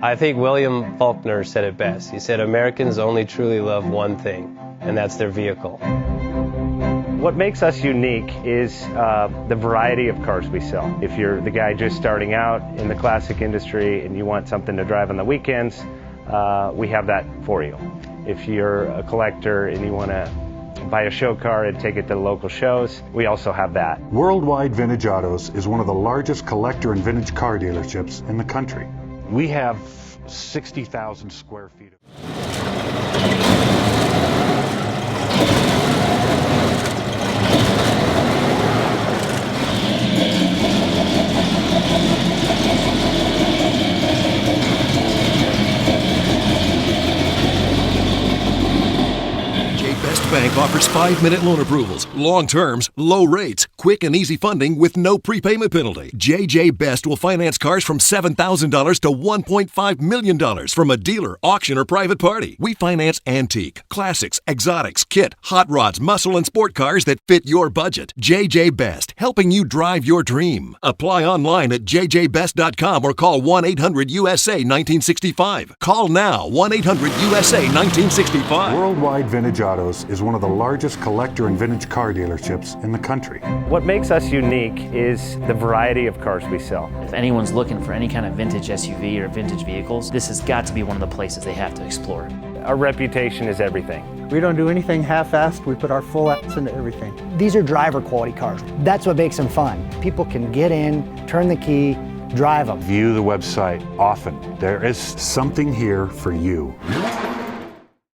I think William Faulkner said it best. He said, Americans only truly love one thing, and that's their vehicle. What makes us unique is the variety of cars we sell. If you're the guy just starting out in the classic industry and you want something to drive on the weekends, we have that for you. If you're a collector and you want to buy a show car and take it to the local shows, we also have that. Worldwide Vintage Autos is one of the largest collector and vintage car dealerships in the country. We have 60,000 square feet. Bank offers 5-minute loan approvals, long terms, low rates, quick and easy funding with no prepayment penalty. JJ Best will finance cars from $7,000 to $1.5 million from a dealer, auction, or private party. We finance antique, classics, exotics, kit, hot rods, muscle, and sport cars that fit your budget. JJ Best, helping you drive your dream. Apply online at jjbest.com or call 1-800-USA-1965. Call now, 1-800-USA-1965. Worldwide Vintage Autos is one of the largest collector and vintage car dealerships in the country. What makes us unique is the variety of cars we sell. If anyone's looking for any kind of vintage SUV or vintage vehicles, this has got to be one of the places they have to explore. Our reputation is everything. We don't do anything half-assed. We put our full ass into everything. These are driver quality cars. That's what makes them fun. People can get in, turn the key, drive them. View the website often. There is something here for you.